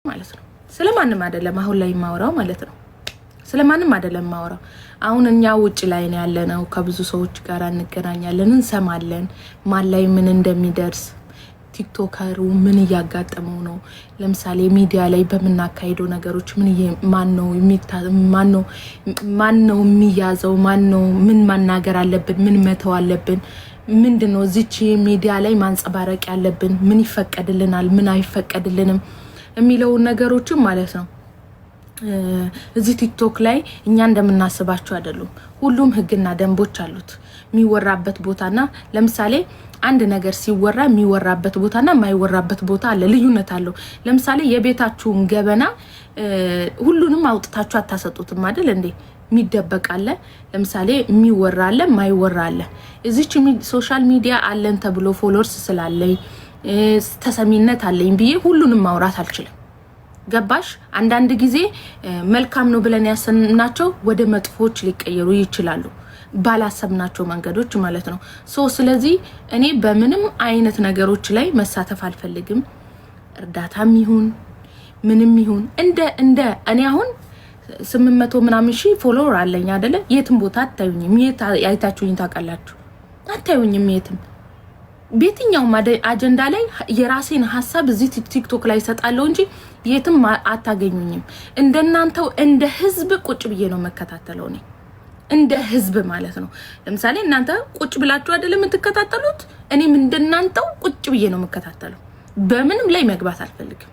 ማለት ነው። ስለማንም አይደለም አሁን ላይ ማወራው ማለት ነው። ስለማንም አይደለም ማወራው። አሁን እኛ ውጭ ላይ ነው ያለነው። ከብዙ ሰዎች ጋር እንገናኛለን፣ እንሰማለን ማን ላይ ምን እንደሚደርስ ቲክቶከሩ ምን ያጋጠመው ነው። ለምሳሌ ሚዲያ ላይ በመናካይዶ ነገሮች ማን ነው የሚያዘው፣ ምን ማናገር አለብን፣ ምን መተው አለብን፣ ምንድነው እዚች ሚዲያ ላይ ማንጸባረቅ ያለብን፣ ምን ይፈቀድልናል፣ ምን አይፈቀድልንም የሚለው ነገሮችን ማለት ነው። እዚህ ቲክቶክ ላይ እኛ እንደምናስባቸው አይደሉም። ሁሉም ህግና ደንቦች አሉት የሚወራበት ቦታና ለምሳሌ አንድ ነገር ሲወራ የሚወራበት ቦታና የማይወራበት ቦታ አለ፣ ልዩነት አለው። ለምሳሌ የቤታችሁን ገበና ሁሉንም አውጥታችሁ አታሰጡትም አይደል እንዴ? የሚደበቅ አለ። ለምሳሌ የሚወራ አለ፣ የማይወራ አለ። እዚች ሶሻል ሚዲያ አለን ተብሎ ፎሎወርስ ስላለኝ ተሰሚነት አለኝ ብዬ ሁሉንም ማውራት አልችልም። ገባሽ? አንዳንድ ጊዜ መልካም ነው ብለን ያሰናቸው ወደ መጥፎች ሊቀየሩ ይችላሉ፣ ባላሰብናቸው መንገዶች ማለት ነው። ስለዚህ እኔ በምንም አይነት ነገሮች ላይ መሳተፍ አልፈልግም። እርዳታም ይሁን ምንም ይሁን እንደ እኔ አሁን 800 ምናምን ሺህ ፎሎወር አለኝ አይደለ? የትም ቦታ አታዩኝም። አይታችሁኝ ታውቃላችሁ? አታዩኝም የትም። በየትኛው አጀንዳ ላይ የራሴን ሐሳብ እዚህ ቲክቶክ ላይ ሰጣለሁ እንጂ የትም አታገኙኝም። እንደናንተው እንደ ህዝብ ቁጭ ብዬ ነው መከታተለው ነኝ፣ እንደ ህዝብ ማለት ነው። ለምሳሌ እናንተ ቁጭ ብላችሁ አይደለም የምትከታተሉት፣ እኔም እንደናንተው ቁጭ ብዬ ነው መከታተለው። በምንም ላይ መግባት አልፈልግም።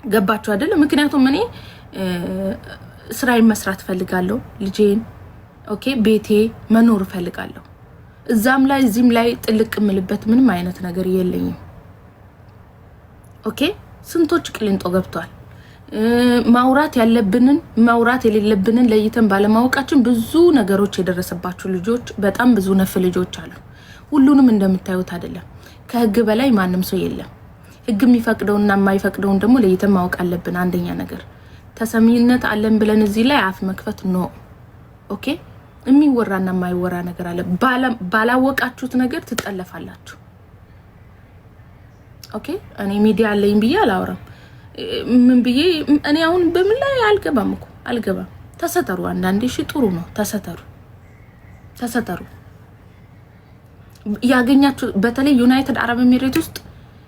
ገባችሁ አይደለም? ምክንያቱም እኔ ስራዬን መስራት ፈልጋለሁ፣ ልጄን ኦኬ ቤቴ መኖር ፈልጋለሁ። እዛም ላይ እዚህም ላይ ጥልቅ ምልበት ምንም አይነት ነገር የለኝም። ኦኬ ስንቶች ቅሊንጦ ገብቷል። ማውራት ያለብንን ማውራት የሌለብንን ለይተን ባለማወቃችን ብዙ ነገሮች የደረሰባቸው ልጆች በጣም ብዙ ነፍ ልጆች አሉ። ሁሉንም እንደምታዩት አይደለም። ከህግ በላይ ማንም ሰው የለም። ህግ የሚፈቅደውና የማይፈቅደውን ደግሞ ለይተን ማወቅ አለብን። አንደኛ ነገር ተሰሚነት አለን ብለን እዚህ ላይ አፍ መክፈት ነው። ኦኬ የሚወራና የማይወራ ነገር አለ። ባላወቃችሁት ነገር ትጠለፋላችሁ። ኦኬ እኔ ሚዲያ አለኝ ብዬ አላወራም። ምን ብዬ እኔ አሁን በምን ላይ አልገባም። ተሰተሩ። አንዳንዴ ጥሩ ነው። ተሰተሩ። ያገኛችሁ በተለይ ዩናይትድ አረብ ኤሚሬት ውስጥ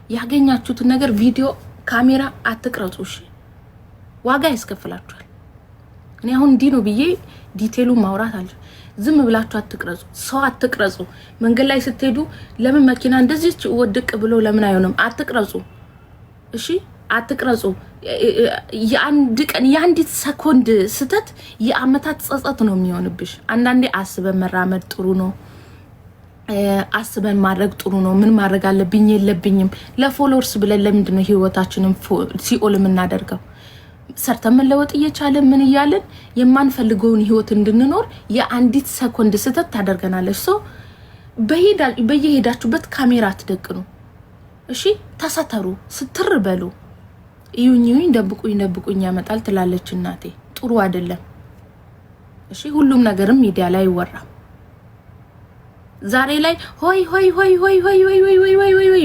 ያገኛችሁት ነገር ቪዲዮ ካሜራ አትቅረጹ። እሺ ዋጋ ያስከፍላችኋል። እኔ አሁን እንዲህ ነው ብዬ ዲቴሉ ማውራት አለ። ዝም ብላችሁ አትቅረጹ፣ ሰው አትቅረጹ። መንገድ ላይ ስትሄዱ ለምን መኪና እንደዚህ ወድቅ ብሎ ለምን አይሆንም? አትቅረጹ። እሺ አትቅረጹ። የአንድ ቀን የአንዲት ሰኮንድ ስተት የአመታት ጸጸት ነው የሚሆንብሽ። አንዳንዴ አስበን መራመድ ጥሩ ነው። አስበን ማድረግ ጥሩ ነው። ምን ማድረግ አለብኝ የለብኝም ለፎሎወርስ ብለን ለምንድነው ህይወታችንን ሲኦል የምናደርገው? ሰርተን መለወጥ እየቻለን ምን እያለን የማንፈልገውን ህይወት እንድንኖር የአንዲት ሰኮንድ ስተት ታደርገናለች። በየሄዳችሁበት ካሜራ አትደቅኑ። እሺ ተሰተሩ፣ ስትር በሉ። ይዩኝ ደብቁኝ ያመጣል ትላለች እናቴ። ጥሩ አይደለም። እሺ ሁሉም ነገርም ሚዲያ ላይ ይወራ። ዛሬ ላይ ሆይ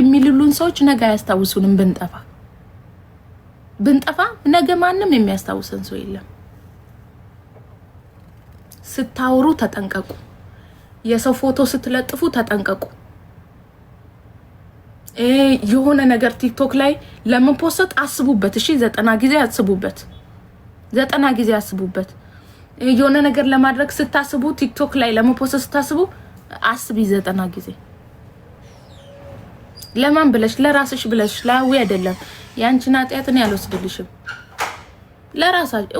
የሚሉን ሰዎች ነገ ያስታውሱንም ብንጠፋ ነገ ማንም የሚያስታውሰን ሰው የለም። ስታወሩ ተጠንቀቁ። የሰው ፎቶ ስትለጥፉ ተጠንቀቁ። የሆነ ነገር ቲክቶክ ላይ ለመፖስት አስቡበት። እሺ 90 ጊዜ አስቡበት። የሆነ ነገር ለማድረግ ስታስቡ ቲክቶክ ላይ ለመፖስት ስታስቡ አስቢ 90 ጊዜ። ለማን ብለሽ? ለራስሽ ብለሽ። ላዊ አይደለም። ያንቺን ኃጢአትን ያልወስድልሽም።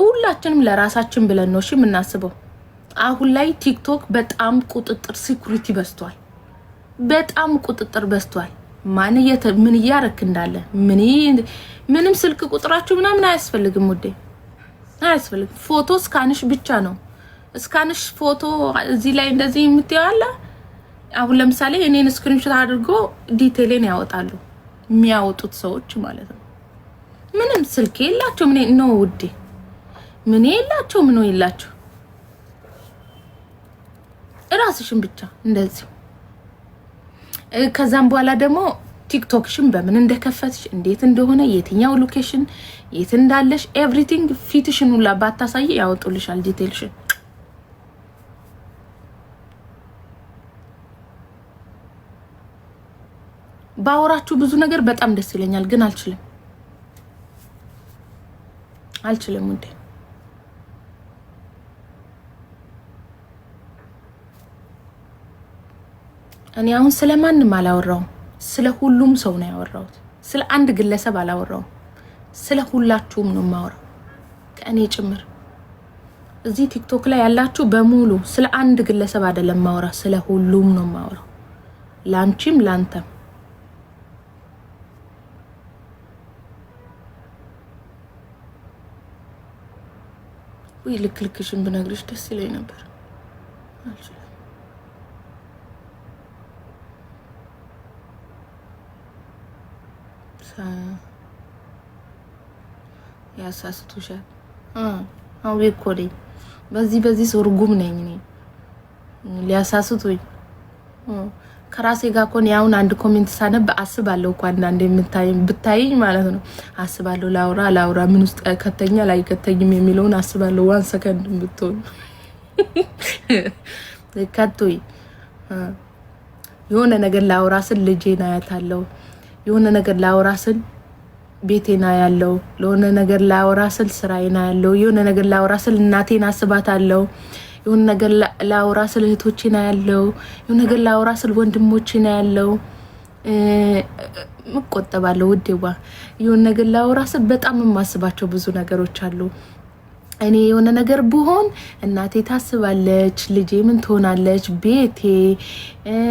ሁላችንም ለራሳችን ብለን ነው እሺ የምናስበው። አሁን ላይ ቲክቶክ በጣም ቁጥጥር ሲኩሪቲ በዝቷል። በጣም ቁጥጥር በዝቷል። ምን እያረክ እንዳለ ምንም ስልክ ቁጥራችሁ ምናምን አያስፈልግም ውዴ፣ አያስፈልግም። ፎቶ ስካንሽ ብቻ ነው። ስካንሽ ፎቶ እዚህ ላይ እንደዚህ የምትያለ። አሁን ለምሳሌ እኔን ስክሪንሾት አድርጎ ዲቴይልን ያወጣሉ የሚያወጡት ሰዎች ማለት ነው። ምንም ስልክ የላቸው ምን ነው ውዴ፣ ምን የላቸው ራስሽን ብቻ እንደዚህ። ከዛም በኋላ ደግሞ ቲክቶክሽን በምን እንደከፈትሽ እንዴት እንደሆነ የትኛው ሎኬሽን የት እንዳለሽ ኤቭሪቲንግ ፊትሽን ሁላ ባታሳይ ያወጡልሻል ዲቴልሽን። ባወራችሁ ብዙ ነገር በጣም ደስ ይለኛል፣ ግን አልችልም እንዴ። እኔ አሁን ስለማንም አላወራውም፣ ስለ ሁሉም ሰው ነው ያወራሁት። ስለ አንድ ግለሰብ አላወራውም፣ ስለ ሁላችሁም ነው የማወራው ከእኔ ጭምር። እዚህ ቲክቶክ ላይ ያላችሁ በሙሉ ስለ አንድ ግለሰብ አይደለም ማወራ፣ ስለ ሁሉም ነው ማወራው፣ ላንቺም ላንተም። ወይ ልክልክሽን ብነግርሽ ደስ ይለኝ ነበር። አልችልም። ያሳስቱሻል። አው ይኮዴ በዚህ ሶርጉም ነኝ እኔ ሊያሳስቱኝ ከራሴ ጋር ኮን ያውን አንድ ኮሜንት ሳነብ አስባለሁ እኮ አንዳንዴ ብታይኝ ማለት ነው። አስባለሁ ላውራ ምን ውስጥ ከተኛ ላይ ከተኝም የሚለውን አስባለሁ። 1 ሰከንድ ብትሆን ከቶይ የሆነ ነገር ላውራ ስል ልጄና ያታለው፣ የሆነ ነገር ላውራ ስል ቤቴና ያለው፣ ለሆነ ነገር ላውራ ስል ስራዬና ያለው፣ የሆነ ነገር ላውራ ስል እናቴን አስባታለሁ፣ የሆነ ነገር ላውራ ስል እህቶቼና ያለው፣ የሆነ ነገር ላውራ ስል ወንድሞቼና ያለው። መቆጠባለሁ ውዴዋ። የሆነ ነገር ላውራ ስል በጣም የማስባቸው ብዙ ነገሮች አሉ። እኔ የሆነ ነገር ብሆን እናቴ ታስባለች፣ ልጄ ምን ትሆናለች፣ ቤቴ፣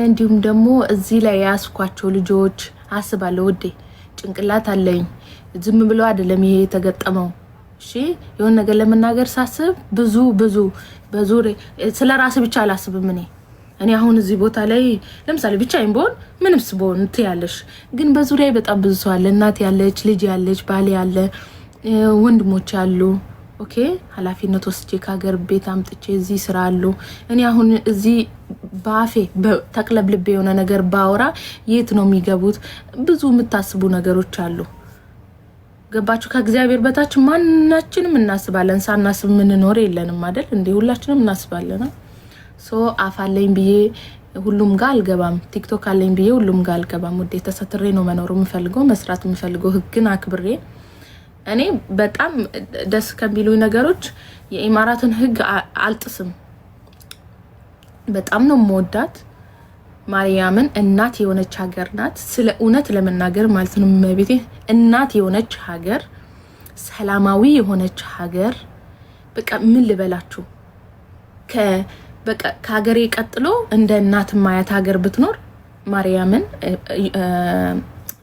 እንዲሁም ደግሞ እዚህ ላይ ያስኳቸው ልጆች አስባለሁ ውዴ። ጭንቅላት አለኝ፣ ዝም ብሎ አይደለም ይሄ የተገጠመው። እሺ የሆነ ነገር ለመናገር ሳስብ ብዙ ስለ ራስ ብቻ አላስብም። እኔ አሁን እዚህ ቦታ ላይ ለምሳሌ ብቻዬን ብሆን ምንስ ብሆን ትያለሽ፣ ግን በዙሪያ በጣም ብዙ ሰው አለ። እናቴ ያለች፣ ልጅ ያለች፣ ባሌ ያለ፣ ወንድሞች አሉ። ኦኬ ኃላፊነት ወስጄ ከሀገር ቤት አምጥቼ እዚህ ስራ አሉ። እኔ አሁን እዚህ ባፌ ተቅለብልቤ የሆነ ነገር ባወራ የት ነው የሚገቡት? ብዙ የምታስቡ ነገሮች አሉ። ገባችሁ? ከእግዚአብሔር በታች ማናችንም እናስባለን። ሳናስብ ምን ኖር የለንም አይደል እንዴ? ሁላችንም እናስባለን። ሶ አፋለኝ ብዬ ሁሉም ጋር አልገባም። ቲክቶክ አለኝ ብዬ ሁሉም ጋር አልገባም። ወዴ ተሰትሬ ነው መኖር የምፈልገው፣ መስራት የምፈልገው፣ ህግን አክብሬ። እኔ በጣም ደስ ከሚሉኝ ነገሮች የኢማራትን ህግ አልጥስም። በጣም ነው የምወዳት ማርያምን። እናት የሆነች ሀገር ናት። ስለ እውነት ለመናገር ማለት ነው መቤቴ፣ እናት የሆነች ሀገር፣ ሰላማዊ የሆነች ሀገር። በቃ ምን ልበላችሁ፣ በቃ ከሀገሬ ቀጥሎ እንደ እናት ማያት ሀገር ብትኖር ማርያምን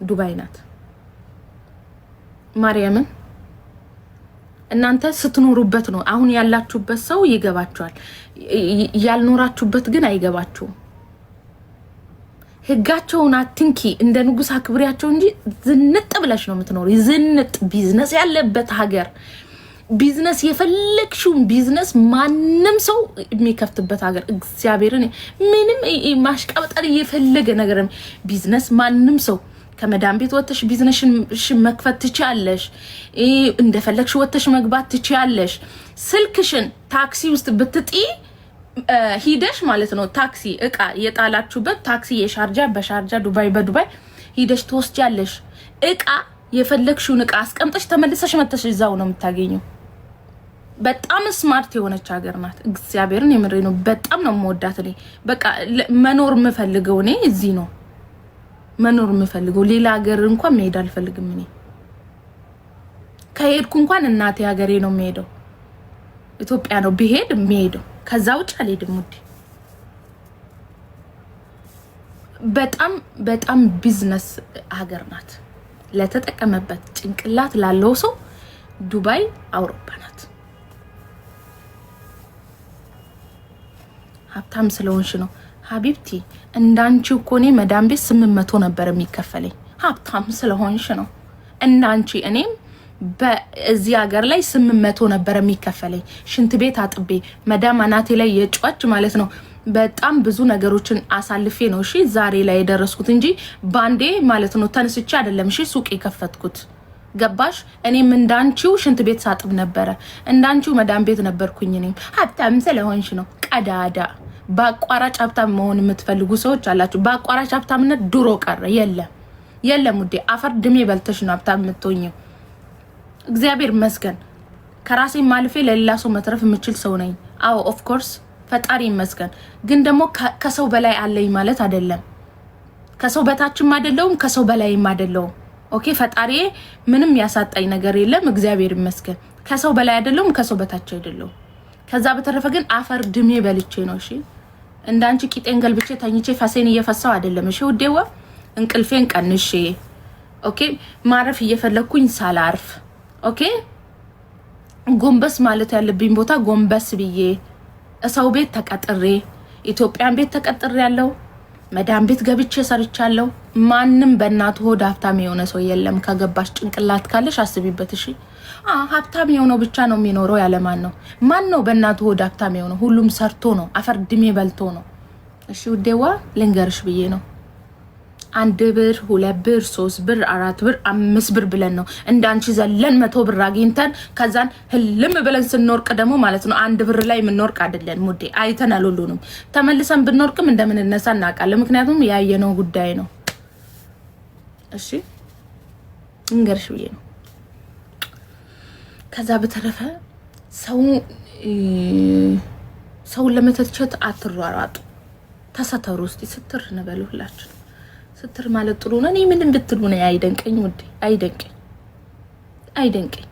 ዱባይ ናት። ማርያምን እናንተ ስትኖሩበት ነው አሁን ያላችሁበት ሰው ይገባችኋል። ያልኖራችሁበት ግን አይገባችሁም። ህጋቸውን አትንኪ፣ እንደ ንጉስ አክብሪያቸው እንጂ ዝንጥ ብለሽ ነው የምትኖሩ። ዝንጥ ቢዝነስ ያለበት ሀገር፣ ቢዝነስ የፈለግሽውን ቢዝነስ ማንም ሰው የሚከፍትበት ሀገር። እግዚአብሔርን ምንም ማሽቃበጣል የፈለገ ነገር ቢዝነስ ማንም ሰው ከመዳም ቤት ወጥተሽ ቢዝነስሽን መክፈት ትችያለሽ። እንደፈለግሽ ወጥተሽ መግባት ትችያለሽ። ስልክሽን ታክሲ ውስጥ ብትጢ ሂደሽ ማለት ነው ታክሲ እቃ የጣላችሁበት ታክሲ የሻርጃ በሻርጃ ዱባይ በዱባይ ሂደሽ ትወስጃለሽ። እቃ የፈለግሽውን እቃ አስቀምጠሽ ተመልሰሽ መተሽ እዛው ነው የምታገኘው። በጣም ስማርት የሆነች ሀገር ናት። እግዚአብሔርን የምሬ ነው። በጣም ነው የምወዳት። እኔ በቃ መኖር የምፈልገው እኔ እዚህ ነው መኖር የምፈልገው። ሌላ ሀገር እንኳን መሄድ አልፈልግም። እኔ ከሄድኩ እንኳን እናቴ ሀገሬ ነው የምሄደው፣ ኢትዮጵያ ነው ብሄድ የምሄደው። ከዛ ውጭ አልሄድም ውዴ። በጣም ቢዝነስ ሀገር ናት። ለተጠቀመበት ጭንቅላት ላለው ሰው ዱባይ አውሮፓ ናት። ሀብታም ስለሆንሽ ነው ሀቢብቲ። እንዳንቺ እኮ እኔ መዳም ቤት 800 ነበር የሚከፈለኝ። ሀብታም ስለሆንሽ ነው እንዳንቺ። እኔም በዚህ ሀገር ላይ 800 ነበር የሚከፈለኝ ሽንት ቤት አጥቤ መዳም አናቴ ላይ የጫች ማለት ነው። በጣም ብዙ ነገሮችን አሳልፌ ነው እሺ ዛሬ ላይ የደረስኩት እንጂ ባንዴ ማለት ነው ተነስቼ አይደለም እሺ ሱቅ የከፈትኩት ገባሽ? እኔም እንዳንቺው ሽንት ቤት ሳጥብ ነበር እንዳንቺው መዳም ቤት ነበርኩኝ። እኔም ሀብታም ስለሆንሽ ነው ቀዳዳ በአቋራጭ ሀብታም መሆን የምትፈልጉ ሰዎች አላችሁ። በአቋራጭ ሀብታምነት ድሮ ቀረ። የለም ውዴ አፈር ድሜ በልተሽ ነው ሀብታም የምትሆኚው። እግዚአብሔር ይመስገን ከራሴ ማልፌ ለሌላ ሰው መትረፍ የምችል ሰው ነኝ። አዎ ኦፍ ኮርስ ፈጣሪ ይመስገን። ግን ደግሞ ከሰው በላይ አለኝ ማለት አይደለም። ከሰው በታችም አይደለሁም ከሰው በላይም አይደለሁም። ኦኬ ፈጣሪ ምንም ያሳጣኝ ነገር የለም እግዚአብሔር ይመስገን። ከሰው በላይ አይደለሁም ከሰው በታች አይደለሁም። ከዛ በተረፈ ግን አፈር ድሜ በልቼ ነው እሺ እንዳንቺ ቂጤን ገልብቼ ተኝቼ ፈሴን እየፈሳው አይደለም እሺ ውዴዋ እንቅልፌን ቀንሼ ኦኬ ማረፍ እየፈለኩኝ ሳላርፍ ኦኬ ጎንበስ ማለት ያለብኝ ቦታ ጎንበስ ብዬ ሰው ቤት ተቀጥሬ ኢትዮጵያን ቤት ተቀጥሬ ያለው መዳም ቤት ገብቼ ሰርቻለሁ። ማንንም በእናቱ ሆድ ሀብታም የሆነ ሰው የለም። ከገባሽ ጭንቅላት ካለሽ አስቢበት እሺ። ሀብታም የሆነው ብቻ ነው የሚኖረው ያለ ማን ነው በእናቱ ሆድ ሀብታም የሆነው? ሁሉም ሰርቶ ነው አፈር ድሜ በልቶ ነው እሺ ውዴዋ ልንገርሽ ብዬ ነው። 1 ብር 2 ብር 3 ብር 4 ብር 5 ብር ብለን ነው እንዳንቺ ዘለን 100 ብር አግኝተን ከዛን ህልም ብለን ስንወርቅ ደግሞ ማለት ነው 1 ብር ላይ ምንወርቅ አይደለም ሙዴ አይተናል። ሁሉንም ተመልሰን ብንወርቅም እንደምን እነሳ እናቃለን። ምክንያቱም ያየነው ጉዳይ ነው እሺ እንገርሽ ብዬ ነው። ከዛ በተረፈ ሰው ለመተቸት አትሯሯጡ። ተሰተሩ እስቲ ስትር ነበሉላችሁ ስትር ማለት ጥሩ ነው። እኔ ምን እንድትሉ ነው አይደንቀኝ ውዴ አይደንቀኝ።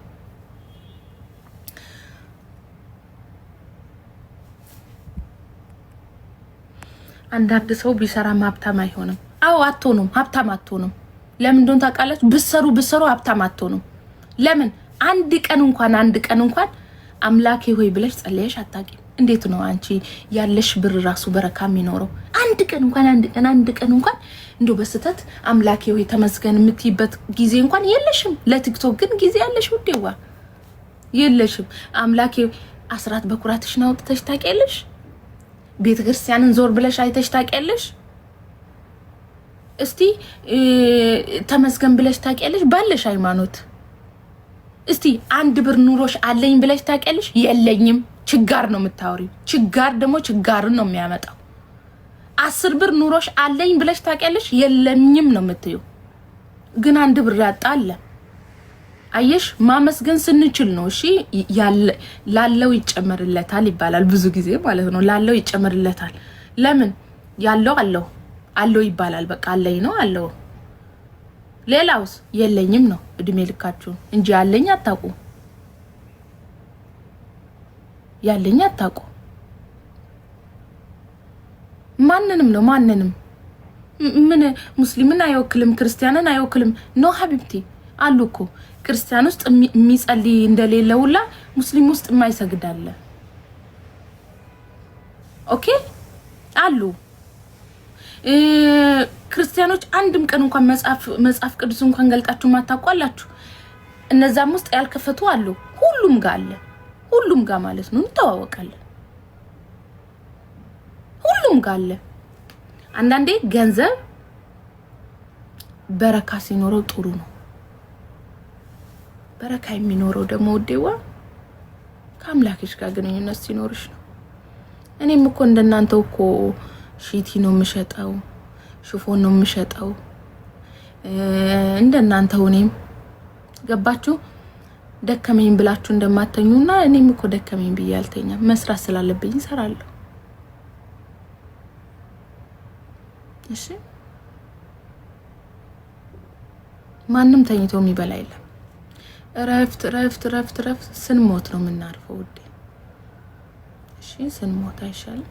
አንዳንድ ሰው ቢሰራ ሀብታም አይሆንም። አዎ አትሆኑም ሀብታም አትሆኑም። ለምን እንደሆነ ታውቃላችሁ? ብሰሩ ሀብታም አትሆኑም። ለምን አንድ ቀን እንኳን አምላኬ ሆይ ብለሽ ጸልየሽ አታውቂም። እንዴት ነው አንቺ ያለሽ ብር ራሱ በረካ የሚኖረው? አንድ ቀን እንኳን እንዶ በስተት አምላኬ ሆይ ተመስገን የምትይበት ጊዜ እንኳን የለሽም። ለቲክቶክ ግን ጊዜ ያለሽ ውዴዋ የለሽም። አምላኬ አስራት በኩራትሽ ነው አውጥተሽ ታውቂያለሽ? ቤተክርስቲያንን ዞር ብለሽ አይተሽ ታውቂያለሽ? እስቲ ተመስገን ብለሽ ታውቂያለሽ? ባለሽ ሃይማኖት እስቲ 1 ብር ኑሮሽ አለኝ ብለሽ ታውቂያለሽ? የለኝም ችጋር ነው የምታወሪው። ችጋር ደግሞ ችጋርን ነው የሚያመጣው። 10 ብር ኑሮሽ አለኝ ብለሽ ታውቂያለሽ? የለኝም ነው የምትዩ። ግን 1 ብር ያጣ አለ። አየሽ ማመስገን ስንችል ነው እሺ ላለው ይጨመርለታል ይባላል ብዙ ጊዜ ማለት ነው። ላለው ይጨመርለታል። ለምን ያለው አለው ይባላል። በቃ አለኝ ነው አለው። ሌላውስ የለኝም ነው እድሜ ልካችሁ እንጂ ያለኝ አታውቁ። ማንንም ምን ሙስሊምን አይወክልም ክርስቲያንን አይወክልም ነው ሀቢብቲ። አሉ እኮ ክርስቲያን ውስጥ የሚጸልይ እንደሌለውላ ሙስሊም ውስጥ የማይሰግድ አለ። ኦኬ አሉ ክርስቲያኖች አንድም ቀን እንኳን መጽሐፍ ቅዱስ እንኳን ገልጣችሁ ማታቋላችሁ። እነዛም ውስጥ ያልከፈቱ አሉ። ሁሉም ጋር ማለት ነው እንተዋወቃለን። ሁሉም ጋር አለ። አንዳንዴ ገንዘብ በረካ ሲኖረው ጥሩ ነው። በረካ የሚኖረው ደግሞ ወዴዋ ከአምላክሽ ጋር ግንኙነት ሲኖርሽ ነው። እኔም እኮ እንደናንተው እኮ ሺቲ ነው የምሸጠው፣ ሽፎን ነው የምሸጠው እንደናንተው። እኔም ገባችሁ ደከመኝ ብላችሁ እንደማተኙና እኔም እኮ ደከመኝ ብዬ አልተኛም። መስራት ስላለብኝ እሰራለሁ። እሺ ማንም ተኝቶ የሚበላ የለም። ረፍት ስንሞት ነው የምናርፈው ውዴ። እሺ ስንሞት አይሻልም?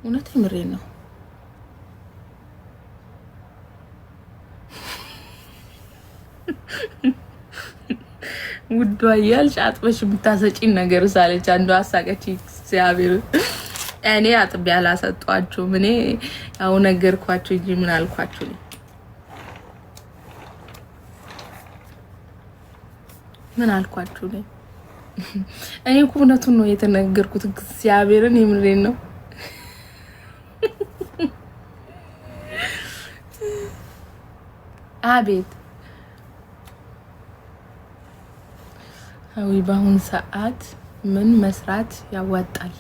እውነት ምሬን ነው። ውዷ ያልሽ አጥበሽ ብታሰጪን ነገር ሳለች አንዱ አሳቀች። እግዚአብሔር እኔ አጥብ ያላሰጧችሁ እኔ ያው ነገርኳችሁ እንጂ ምን አልኳችሁ? ምን አልኳችሁ ነው? እኔ እኮ እውነቱን ነው የተናገርኩት። እግዚአብሔርን የምሬን ነው። አቤት አዊ በአሁን ሰዓት ምን መስራት ያዋጣል?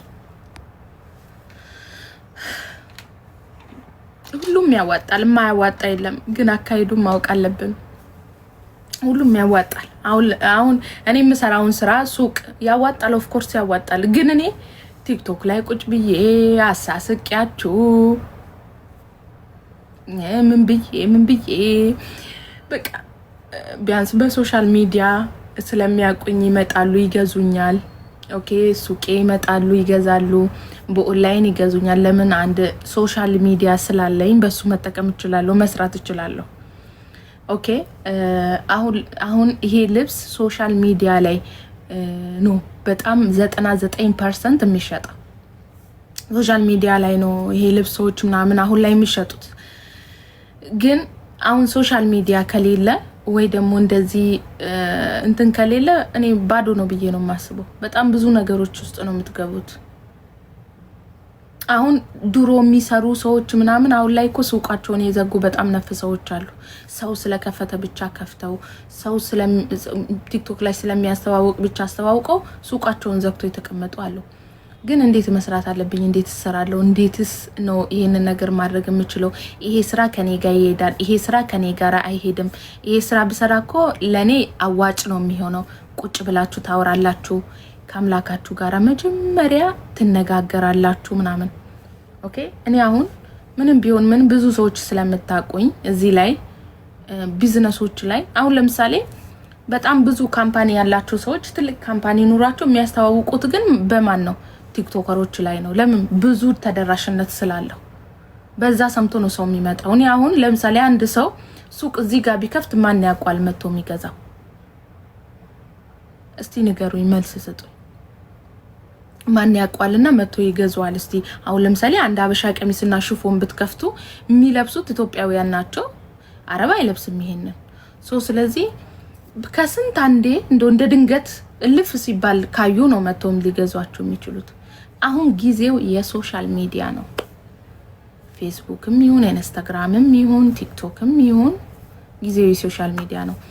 ሁሉም ያዋጣል፣ የማያዋጣ የለም። ግን አካሄዱን ማወቅ አለብን። ሁሉም ያዋጣል። አሁን እኔ የምሰራውን ስራ ሱቅ ያዋጣል፣ ኦፍ ኮርስ ያዋጣል። ግን እኔ ቲክቶክ ላይ ቁጭ ብዬ አሳስቂያችሁ ምን ብዬ በቃ ቢያንስ በሶሻል ሚዲያ ስለሚያቁኝ ይመጣሉ፣ ይገዙኛል። ኦኬ ሱቄ ይመጣሉ፣ ይገዛሉ፣ በኦንላይን ይገዙኛል። ለምን? አንድ ሶሻል ሚዲያ ስላለኝ በሱ መጠቀም እችላለሁ፣ መስራት እችላለሁ። ኦኬ አሁን ይሄ ልብስ ሶሻል ሚዲያ ላይ ነው በጣም 99% የሚሸጠው ሶሻል ሚዲያ ላይ ነው። ይሄ ልብሶች ምናምን አሁን ላይ የሚሸጡት ግን አሁን ሶሻል ሚዲያ ከሌለ ወይ ደግሞ እንደዚህ እንትን ከሌለ እኔ ባዶ ነው ብዬ ነው የማስበው። በጣም ብዙ ነገሮች ውስጥ ነው የምትገቡት። አሁን ድሮ የሚሰሩ ሰዎች ምናምን አሁን ላይ እኮ ሱቃቸውን የዘጉ በጣም ነፍ ሰዎች አሉ። ሰው ስለከፈተ ብቻ ከፍተው ሰው ቲክቶክ ላይ ስለሚያስተዋውቅ ብቻ አስተዋውቀው ሱቃቸውን ዘግቶ የተቀመጡ አሉ። ግን እንዴት መስራት አለብኝ? እንዴት እሰራለሁ? እንዴትስ ነው ይሄንን ነገር ማድረግ የምችለው? ይሄ ስራ ከኔ ጋር ይሄዳል? ይሄ ስራ ከኔ ጋር አይሄድም? ይሄ ስራ ብሰራ እኮ ለኔ አዋጭ ነው የሚሆነው? ቁጭ ብላችሁ ታወራላችሁ ከአምላካችሁ ጋር መጀመሪያ ትነጋገራላችሁ ምናምን። ኦኬ እኔ አሁን ምንም ቢሆን ምን ብዙ ሰዎች ስለምታቁኝ እዚህ ላይ ቢዝነሶች ላይ አሁን ለምሳሌ በጣም ብዙ ካምፓኒ ያላችሁ ሰዎች ትልቅ ካምፓኒ ኑራችሁ የሚያስተዋውቁት ግን በማን ነው? ቲክቶከሮች ላይ ነው። ለምን? ብዙ ተደራሽነት ስላለው በዛ ሰምቶ ነው ሰው የሚመጣው። እኔ አሁን ለምሳሌ አንድ ሰው ሱቅ እዚህ ጋር ቢከፍት ማን ያውቃል መጥቶ የሚገዛው? እስቲ ንገሩኝ፣ መልስ ስጡኝ። ማን ያውቃልና መጥቶ ይገዛዋል? እስቲ አሁን ለምሳሌ አንድ አበሻ ቀሚስና ሽፎን ብትከፍቱ የሚለብሱት ኢትዮጵያውያን ናቸው። አረብ አይለብስም ይሄንን። ስለዚህ ከስንት አንዴ እንደ ድንገት እልፍ ሲባል ካዩ ነው መጥቶም ሊገዟቸው የሚችሉት። አሁን ጊዜው የሶሻል ሚዲያ ነው። ፌስቡክም ይሁን ኢንስታግራምም ይሁን ቲክቶክም ይሁን ጊዜው የሶሻል ሚዲያ ነው።